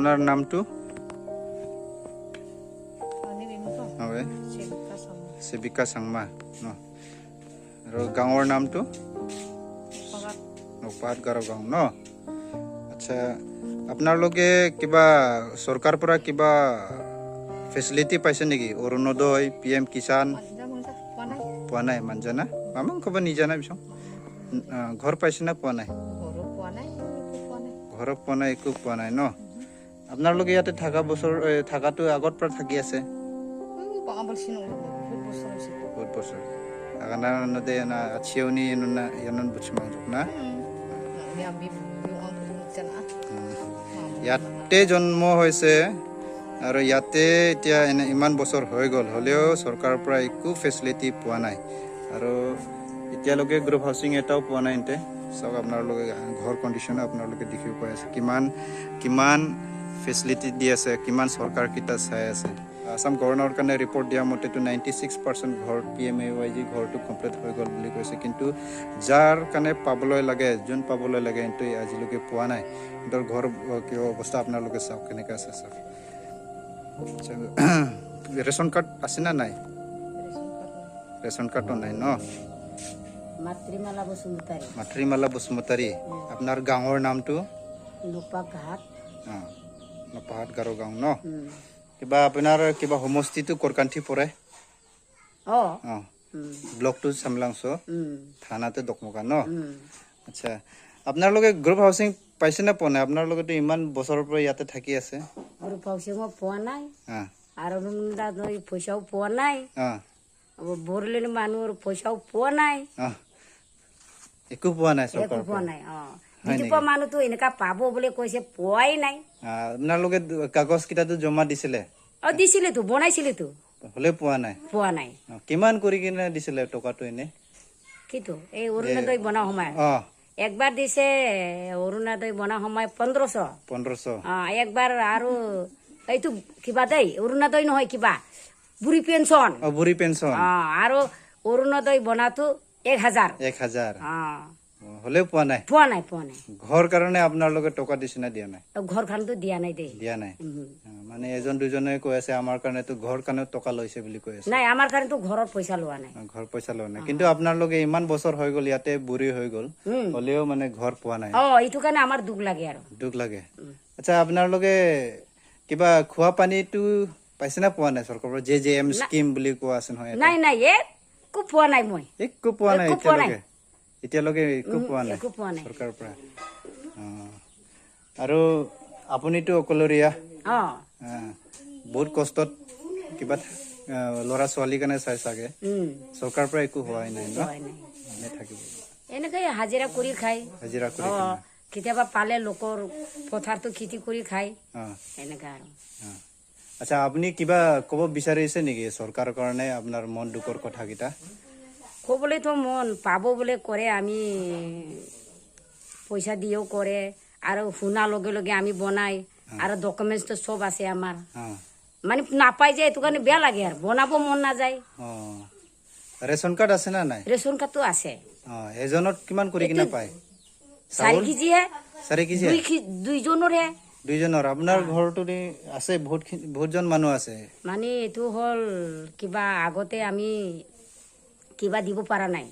আপনাৰ নামটো হয় সেবিকা সাংমা ন আৰ গাঁৱৰ নামটো নপাত গাঁও গাঁও ন আচ্ছা আপোনালোকে কিবা সৰকাৰ পৰা কিবা ফেসিলিটি পাইছে নেকি অৰুণোদয় PM কিষাণ পোৱা নাই মানজানা মামাং খবৰ নিজানা বিচং ঘৰ পাইছে না পোৱা নাই ঘৰ পোৱা নাই একো পোৱা নাই ন আপোনালোকে ইয়াতে থাকা বছৰ থাকাটো আগৰ পৰা থাকি আছে বহুত বছৰ আগana node na achioni nuna yanon buchmang jukna ইয়াতে জন্ম হৈছে আৰু ইয়াতে এতিয়া ইমান বছৰ হৈ গ'ল হলেও চৰকাৰৰ পৰা একো ফেসিলিটি পোৱা নাই আৰু এতিয়ালৈকে গ্ৰুপ হাউচিং এটাও পোৱা নাই এতে সব আপোনালোকে ঘৰ কন্ডিশন আপোনালোকে দেখিব পাই আছে কিমান ফেসিলিটি দি আছে কিমান চৰকাৰ কিটা চাই আছে আসাম গভৰ্ণৰৰ কাৰণে ৰিপৰ্ট দিয়া মতেতো 96% ঘৰ PMAYG ঘৰটো কমপ্লিট হৈ গ'ল বুলি কৈছে কিন্তু যাৰ কাৰণে পাবলৈ লাগে যোন পাবলৈ লাগে কিন্তু আজিলৈকে পোৱা নাই কিন্তু ঘৰ কি অৱস্থা আপোনালোকে চাওক কেনেকা আছে চাওক ৰেশন কাৰ্ড আছে না নাই ৰেশন কাৰ্ডও নাই ন মাতৃমালা বসুমতাৰী আপোনাৰ গাঁৱৰ নামটো নপাহাট গাৰো গাঁও ন কিবা আপোনাৰ কিবা সমষ্টিটো কৰকান্থি পৰে ব্লকটো চামলাংছ থানাতে দকমকা ন আচ্ছা আপোনালোকে গ্ৰুপ হাউচিং পাইছে না পোৱা নাই আপোনালোকেতো ইমান বছৰৰ পৰা ইয়াতে থাকি আছে গ্ৰুপ হাউচিং পোৱা নাই আৰু পইচাও পোৱা নাই বৰলেন মানুহৰ পইচাও পোৱা নাই একো পোৱা নাই চৰকাৰৰ পোৱা নাই যিটো মানুহটো এনেকা পাব বুলি কৈছে পোৱাই নাই আপোনালোকে কাগজ কিটাটো জমা দিছিলে দিছিলেতো বনাইছিলেতো হলে পোৱা নাই কিমান কৰি কিনে দিছিলে টকাটো এনে কিটো এই অৰুণোদয় বনা সময় একবাৰ দিছে অৰুণোদয় বনা সময় 1500 একবাৰ আৰু এইটো কিবা দেই অৰুণোদয় নহয় কিবা বুঢ়ী পেঞ্চন আৰু অৰুণোদয় বনাটো 1000 হলে পোৱা নাই ঘৰ কাৰণে আপোনালোকে টকা দিছে না দিয়া নাই ঘৰ কাৰণটো দিয়া নাই মানে এজন দুজনে কৈ আছে আমাৰ কাৰণেতো ঘৰ কাৰণে টকা লৈছে বুলি কৈ আছে নাই আমাৰ কাৰণেতো ঘৰৰ পইচা লোৱা নাই ঘৰ পইচা লোৱা নাই কিন্তু আপোনালোকে ইমান বছৰ হৈ গ'ল ইয়াতে বুঢ়ী হৈ গ'ল হলেও মানে ঘৰ পোৱা নাই এইটো কাৰণে আমাৰ দুখ লাগে আচ্ছা আপোনালোকে কিবা খোৱা পানীটো পাইছে না পোৱা নাই চৰকাৰৰ JJM স্কিম বুলি কোৱা আছে নহয় নাই একো পোৱা নাই মই একো পোৱা নাই এতিয়ালৈকে একো পোৱা নাই চৰকাৰৰ পৰা আৰু আপুনিতো অকলৰীয়া বহুত কষ্টত কিবা ল'ৰা ছোৱালী কাৰণে চাই চাগে চৰকাৰৰ পৰা একো হোৱাই নাই ন থাকিব এনেকৈ হাজিৰা কৰি খাই কেতিয়াবা পালে লোকৰ পথাৰটো খেতি কৰি খাই এনেকা আৰু আচ্ছা আপুনি কিবা ক'ব বিচাৰিছে নেকি চৰকাৰৰ কাৰণে আপোনাৰ মন দুখৰ কথাকেইটা ক'বলৈতো মন পাব বুলি কৰে আমি পইচা দিও কৰে আৰু শুনাৰ লগে লগে আমি বনাই আৰু ডকুমেণ্টছটো চব আছে আমাৰ মানে নাপাই যে এইটো কাৰণে বেয়া লাগে আৰু বনাব মন নাযায় ৰেচন কাৰ্ড আছে না নাই ৰেচন কাৰ্ডটো আছে এজনত কিমান কৰি কিনা পায় 4 কেজি দুইজনৰ আপোনাৰ ঘৰটো আছে বহুতজন মানুহ আছে মানে এইটো হ'ল কিবা আগতে আমি কিবা দিব পৰা নাই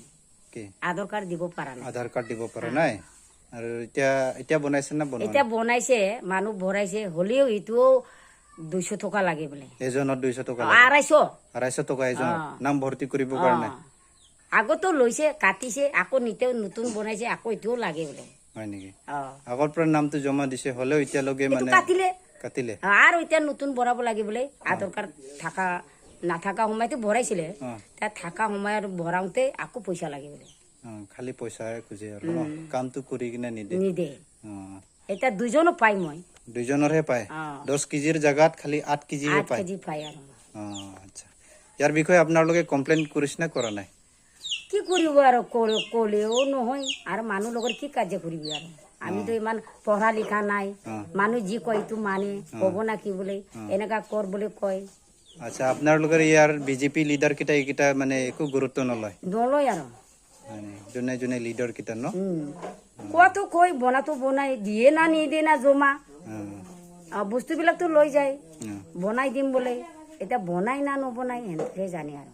আধাৰ কাৰ্ড দিব পৰা নাই আৰু এতিয়া বনাইছে না এতিয়া বনাইছে মানুহ ভৰাইছে হলেও এইটোও 200 টকা লাগে বোলে এজনত 200 টকা 250 টকা এজন নাম ভৰ্তি কৰিব কাৰণে আগতো লৈছে কাটিছে আকৌ নতুন বনাইছে আকৌ এটোও লাগে বোলে হয় নেকি আগৰ পৰা নামটো জমা দিছে হলেও এতিয়ালৈকে মানে কাটিলে আৰু এতিয়া নতুন ভৰাব লাগে বোলে আধাৰ কাৰ্ড থাকা নাথাকা সময়তে ভৰাইছিলে তাত থাকা সময়ত ভৰাওঁতে আকৌ পইচা লাগে বোলে খালি পইচা খুজে আৰু কামটো কৰি কিনে নিদে এটা দুজনো পাই মই দুজনৰহে পায় 10 কেজিৰ জাগাত খালি 8 কেজিহে পায় আৰু আচ্ছা ইয়াৰ বিষয়ে আপোনালোকে কমপ্লেইন কৰিছে না কৰা নাই কি কৰিব আৰু ক'লেও নহয় আৰু মানুহ লগত কি কাৰ্য কৰিবি আৰু আমিতো ইমান পঢ়া লিখা নাই মানুহ যি কয় এইটো মানে ক'ব না কি বোলে এনেকা কৰ বুলি কয় আচ্ছা আপোনালোকৰ ইয়াৰ বিজেপি লিডাৰ কেইটা এইকেইটা মানে একো গুৰুত্ব নলয় আৰু যোনে লিডাৰ কেইটা ন কোৱাটো কৈ বনাতো বনাই দিয়ে না নিদিয়ে না জমা বস্তুবিলাকতো লৈ যায় বনাই দিম বোলে এতিয়া বনাই না নবনাই সেনেকৈ জানে আৰু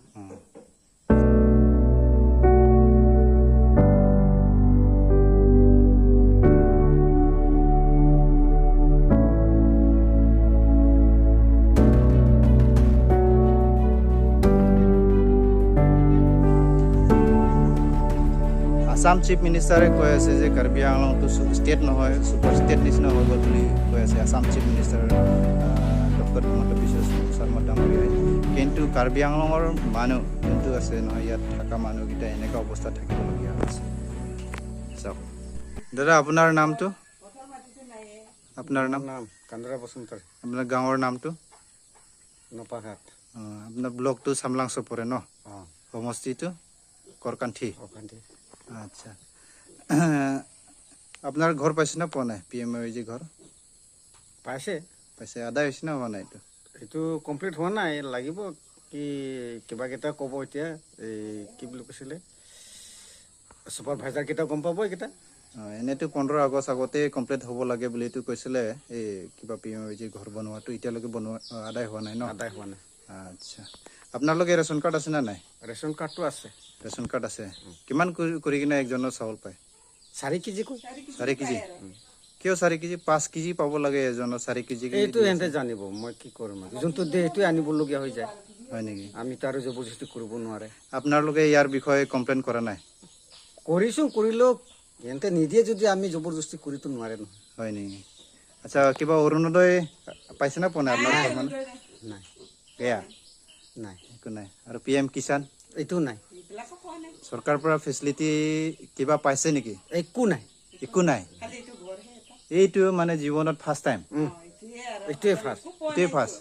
আসাম চিফ মিনিষ্টাৰে কৈ আছে যে কাৰ্বি আংলংটো ষ্টেট নহয় ছুপাৰ ষ্টেট নিচিনা হৈ গ'ল বুলি কৈ আছে Assam chief minister doctor Himanta Biswa Sarma ডাঙৰীয়াই কিন্তু কাৰ্বি আংলঙৰ মানুহ যোনটো আছে নহয় ইয়াত থকা মানুহকেইটা এনেকুৱা অৱস্থাত থাকিবলগীয়া হৈছে চাওক দাদা আপোনাৰ নামটো আপোনাৰ নাম কান্দৰা বসুমতাৰী আপোনাৰ গাঁৱৰ নামটো নপাঘাট আপোনাৰ ব্লকটো চামলাংচ পৰে ন অঁ সমষ্টিটো কৰকান্থি অশান্তি আচ্ছা আপোনাৰ ঘৰ পাইছে না পোৱা নাই PMOG ঘৰ পাইছে পাইছে আদায় হৈছে না হোৱা নাই এইটো এইটো কমপ্লিট হোৱা নাই লাগিব কি কিবা কেইটা ক'ব এতিয়া এই কি বুলি কৈছিলে ছুপাৰভাইজাৰ কেইটা গম পাব এইকেইটা এনেতো 15 আগষ্ট আগতে কমপ্লিট হ'ব লাগে বুলি এইটো কৈছিলে এই কিবা PMOG ঘৰ বনোৱাটো এতিয়ালৈকে বনোৱা আদায় হোৱা নাই ন আদায় হোৱা নাই আচ্ছা আপোনালোকে ৰেচন কাৰ্ড আছে না নাই ৰেচন কাৰ্ডটো আছে ৰেচন কাৰ্ড আছে কিমান কৰি কিনে একজনৰ চাউল পায় 4 কেজি কৈ 4 কেজি কিয় 4 কেজি 5 কেজি পাব লাগে এজনৰ 4 কেজি এইটো এন্তে জানিব মই কি কৰিম যোনটো দে এইটোৱে আনিবলগীয়া হৈ যায় হয় নেকি আমি তো আৰু জবৰদস্তি কৰিব নোৱাৰে আপোনালোকে ইয়াৰ বিষয়ে কমপ্লেইন কৰা নাই কৰিছোঁ কৰিলেও এন্তে নিদিয়ে যদি আমি জবৰদস্তি কৰিতো নোৱাৰে নহয় হয় নেকি আচ্ছা কিবা অৰুণোদয় পাইছে না পোৱা নাই আপোনাৰ মানে নাই এয়া নাই একো নাই আৰু PM কিষাণ এইটো নাই চৰকাৰৰ পৰা ফেচিলিটি কিবা পাইছে নেকি একো নাই একো নাই এইটো মানে জীৱনত ফাৰ্ষ্ট টাইম এইটোৱে ফাৰ্ষ্ট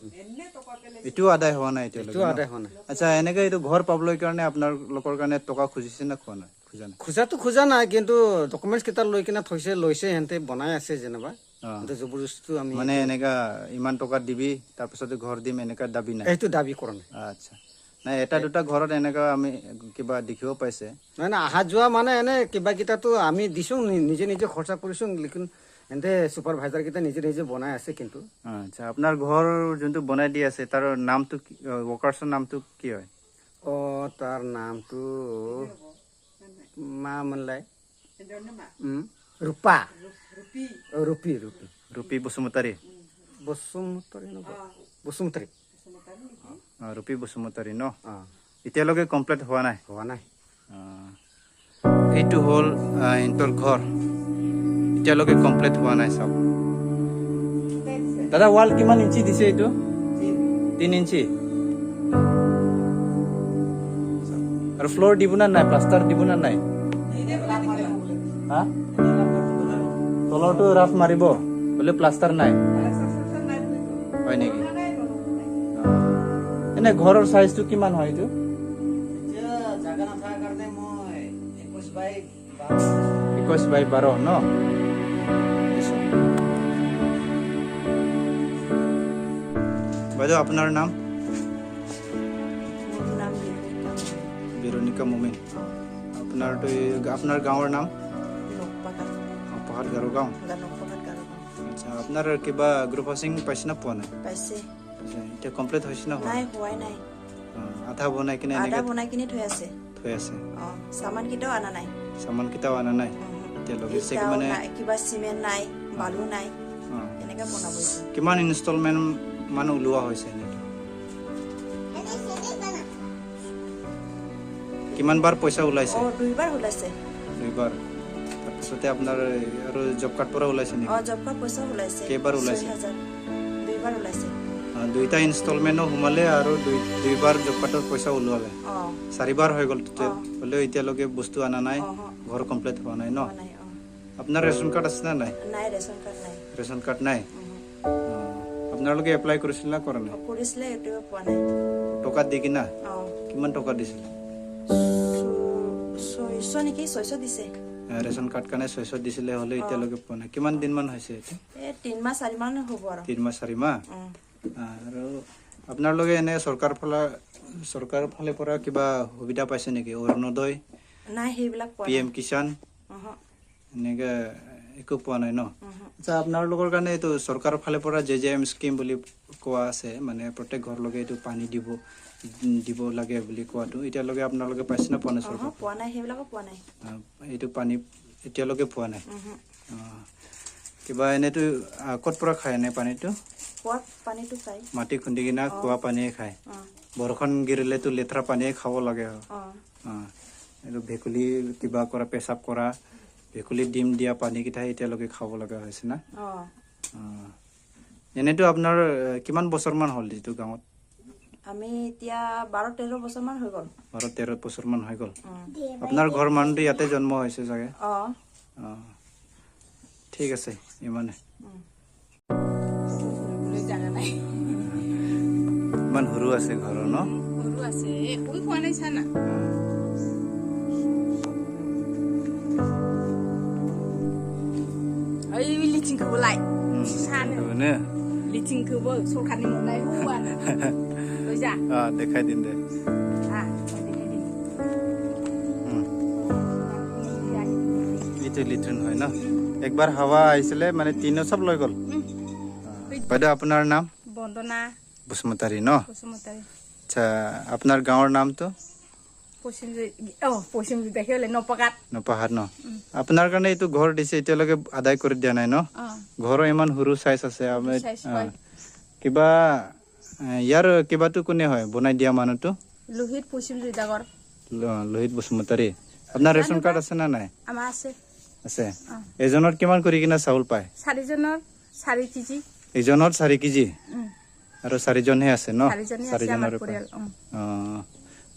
এইটো আদায় হোৱা নাই এইটো এতিয়ালৈকে আদায় হোৱা নাই আচ্ছা এনেকৈ এইটো ঘৰ পাবলৈ কাৰণে আপোনালোকৰ কাৰণে টকা খুজিছে না খোৱা নাই খোজা নাই খোজাটো খোজা নাই কিন্তু ডকুমেণ্টছ কেইটা লৈ কিনে লৈছে সিহঁতে বনাই আছে যেনিবা কিন্তু জবৰদস্তিটো আমি মানে এনেকা ইমান টকা দিবি তাৰপিছতে ঘৰ দিম এনেকা দাবী নাই এইটো দাবী কৰা নাই আচ্ছা নাই এটা দুটা ঘৰত এনেকা আমি কিবা দেখিব পাইছে নাই নাই অহা যোৱা মানে এনে কিবা কেইটাতো আমি দিছোঁ নিজে নিজে খৰচা কৰিছোঁ লেকিন এন্তে ছুপাৰভাইজাৰ কেইটা নিজে নিজে বনাই আছে কিন্তু আচ্ছা আপোনাৰ ঘৰ যোনটো বনাই দি আছে তাৰ নামটো ৱৰ্কাৰ্ছৰ নামটো কি হয় তাৰ নামটো মা মনলাই ৰূপা ৰূপী ৰূপী বসুমতাৰী বসুমতাৰী ৰূপী বসুমতাৰী ন এতিয়ালৈকে কমপ্লিট হোৱা নাই এইটো হ'ল ইহঁতৰ ঘৰ এতিয়ালৈকে কমপ্লিট হোৱা নাই চাওক দাদা ৱাল কিমান ইঞ্চি দিছে এইটো 3 ইঞ্চি আৰু ফ্লোৰ দিব না নাই প্লাষ্টাৰ দিব না নাই তলৰটো ৰাফ মাৰিব বোলে প্লাষ্টাৰ নাই হয় নেকি এনে ঘৰৰ সাইজটো কিমান হয় এইটো 21/12 ন বাইদেউ আপোনাৰ নাম বিৰণিকা মোমেন আপোনাৰ গাঁৱৰ নাম পাহাড় গাঁও গাঁও আচ্ছা আপোনাৰ কিবা গ্ৰুপ হাউচিং পাইছে না পোৱা নাই পাইছে এতিয়া কমপ্লিট হৈছে না নাই হোৱাই নাই আধা বনাই কিনে থৈ আছে সামান কেইটাও আনা নাই এতিয়ালৈকে মানে কিবা চিমেণ্ট নাই বালু নাই এনেকে বনাব কিমান ইনষ্টলমেণ্ট মানে ওলোৱা হৈছে কিমান বাৰ পইচা ওলাইছে দুইবাৰ তাৰপিছতে আপোনাৰ আৰু জব কাৰ্ড পৰা ওলাইছে নেকি জব কাৰ্ড পইচা ওলাইছে কেইবাৰ ওলাইছে দুইবাৰ ওলাইছে দুইটা ইনষ্টলমেণ্টো সোমালে আৰু দুইবাৰ জব কাৰ্ডৰ পইচা ওলোৱালে 4বাৰ হৈ গ'ল হ'লেও এতিয়ালৈকে বস্তু অনা নাই ঘৰ কমপ্লিট হোৱা নাই ন আপোনাৰ ৰেচন কাৰ্ড আছে না নাই ৰেচন কাৰ্ড নাই আপোনালোকে এপ্লাই কৰিছিল না কৰা নাই টকা দি কিনা কিমান টকা দিছিল 600 দিছে ৰেচন কাৰ্ড কাৰণে 600 দিছিলে হ'লে এতিয়ালৈকে পোৱা নাই কিমান দিন মান হৈছে 3 মাহ 4 মাহ হ'ব আৰু 3 মাহ 4 মাহ আৰু আপোনালোকে এনে চৰকাৰৰ ফালে পৰা কিবা সুবিধা পাইছে নেকি অৰুণোদয় নাই সেইবিলাক PM কিষাণ এনেকে একো পোৱা নাই ন আচ্ছা আপোনালোকৰ কাৰণে এইটো চৰকাৰৰ ফালৰ পৰা JJM স্কিম বুলি কোৱা আছে মানে প্ৰত্যেক ঘৰলৈকে এইটো পানী দিব লাগে বুলি কোৱাটো এতিয়ালৈকে আপোনালোকে পাইছে না পোৱা নাই চৰকাৰ পোৱা নাই সেইবিলাকো পোৱা নাই এইটো পানী এতিয়ালৈকে পোৱা নাই কিবা এনেতো ক'ত পৰা খায় এনে পানীটো কুঁৱাৰ পানীটো চাই মাটি খুন্দি কিনা কুঁৱা পানীয়ে খায় বৰষুণ গিৰিলেতো লেতেৰা পানীয়ে খাব লাগে এইটো ভেকুলী কিবা কৰা পেচাব কৰা ভেকুলী ডিম দিয়া পানীকেইটা এতিয়ালৈকে খাব লগা হৈছে না এনেতো আপোনাৰ কিমান বছৰমান হ'ল যিটো গাঁৱত আমি এতিয়া 12-13 বছৰমান হৈ গ'ল 12-13 বছৰমান হৈ গ'ল আপোনাৰ ঘৰ মানুহটো ইয়াতে জন্ম হৈছে চাগে ঠিক আছে ইমানে ইমান সৰু আছে ঘৰৰ ন সৰু আছে একো খোৱা নাই চানা ओइ लिटिंखौबो लाय सानो নে लिटिंखौबो सरखारनि मोननाय हौवानो लयजा দেখাই দিন দে এইটো লিট্ৰিন হয় ন একবাৰ হাৱা আহিছিলে মানে তিনো চব লৈ গ'ল বাইদেউ আপোনাৰ নাম বন্দনা বসুমতাৰী ন বসুমতাৰী আচ্ছা আপোনাৰ গাঁৱৰ নামটো পশ্চিম দেখি হলে নপকাত নপাহাৰ ন আপোনাৰ কাৰণে এইটো ঘৰ দিছে এতিয়ালৈকে আদায় কৰি দিয়া নাই ন ঘৰৰ ইমান সৰু চাইজ আছে কিবা ইয়াৰ কিবাটো কোনে হয় বনাই দিয়া মানুহটো লোহিত পশ্চিম জুইদাগৰ লোহিত বসুমতাৰী আপোনাৰ ৰেচন কাৰ্ড আছে না নাই আমাৰ আছে আছে এজনৰ কিমান কৰি কিনা চাউল পায় 4জনৰ 4 কেজি এজনৰ 4 কেজি আৰু 4জনহে আছে ন 4জনৰ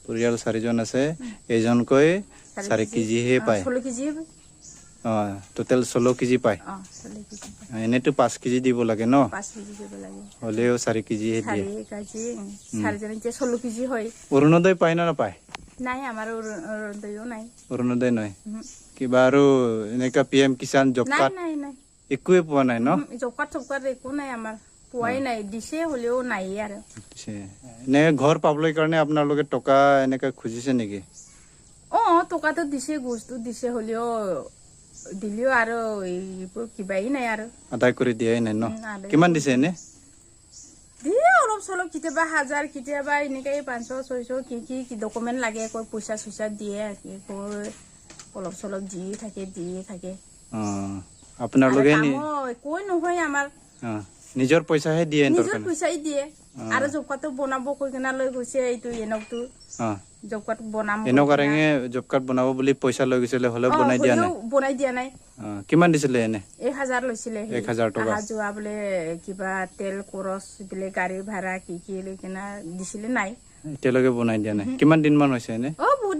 পৰিয়াল 4জন আছে এজনকৈ 4 কেজিহে পায় 16 কেজি টোটেল 16 কেজি পায় এনেতো 5 কেজি দিব লাগে ন 5 কেজি দিব লাগে হলেও 4 কেজিহে দিয়ে 4 কেজি 4জনে যে 16 কেজি হয় অৰুণোদয় পায় না নাপায় নাই আমাৰ অৰুণোদয়ও নাই অৰুণোদয় নাই কিবা আৰু এনেকা PM কিষাণ জব নাই কাৰ্ড নাই নাই একোৱে পোৱা নাই ন জব কাৰ্ড একো নাই আমাৰ পোৱাই নাই দিছে হলেও নাই আৰু নে ঘৰ পাবলৈ কাৰণে আপোনালোকে টকা এনেকা খুজিছে নেকি টকাটো দিছে বস্তু দিছে হলেও দিলেও আৰু এইবোৰ কিবাই নাই আৰু আদায় কৰি দিয়াই নাই ন কিমান দিছে এনে দিয়ে অলপ চলপ কেতিয়াবা 1000 কেতিয়াবা এনেকৈ 500-600 কি ডকুমেণ্ট লাগে কৈ পইচা দিয়ে অলপ চলপ দিয়ে থাকে আপোনালোকে কৈ নহয় আমাৰ নিজৰ পইচাহে দিয়ে নিজৰ পইচাই দিয়ে আৰু জব কাৰ্ডটো বনাব কৈ কিনা লৈ গৈছে এইটো এনকটো জব কাৰ্ড বনাম এনেকুৱাৰে জব কাৰ্ড বনাব বুলি পইচা লৈ গৈছিলে হলেও বনাই দিয়া নাই কিমান দিছিলে এনে 1000 লৈছিলে 1000 টকা যোৱা বোলে কিবা তেল খৰচ বোলে গাড়ী ভাড়া কি লৈ কিনা দিছিলে নাই এতিয়ালৈকে বনাই দিয়া নাই কিমান দিন মান হৈছে এনে বহুত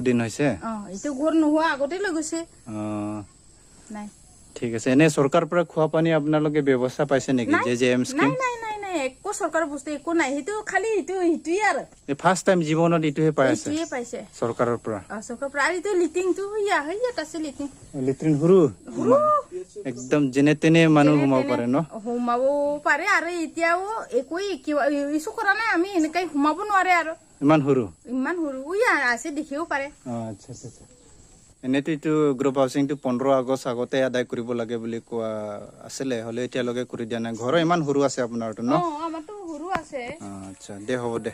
দিন হৈছে এইটো ঘৰ নোহোৱা আগতে লৈ গৈছে নাই ঠিক আছে এনে চৰকাৰৰ পৰা খোৱা পানী আপোনালোকে ব্যৱস্থা পাইছে নেকি JJM স্কিম নাই একো চৰকাৰৰ বস্তু একো নাই সেইটো খালি এইটোৱে আৰু ফাৰ্ষ্ট টাইম জীৱনত ইটোহে পাইছে এইটোৱে পাইছে চৰকাৰৰ পৰা আৰু এইটো লিটিংটো ইয়াত আছে লিট্ৰিন সৰু একদম যেনে তেনে মানুহ সোমাব পাৰে ন সোমাব পাৰে আৰু এতিয়াও একোৱে ইছ্যু কৰা নাই আমি এনেকৈ সোমাব নোৱাৰে আৰু ইমান সৰু আছে দেখিব পাৰে আচ্ছা এনেতো এইটো গ্ৰুপ হাউচিংটো 15 আগষ্ট আগতে আদায় কৰিব লাগে বুলি কোৱা আছিলে হলে এতিয়ালৈকে কৰি দিয়া নাই ঘৰৰ ইমান সৰু আছে আপোনাৰটো ন আমাৰটো সৰু আছে আচ্ছা দে হ'ব দে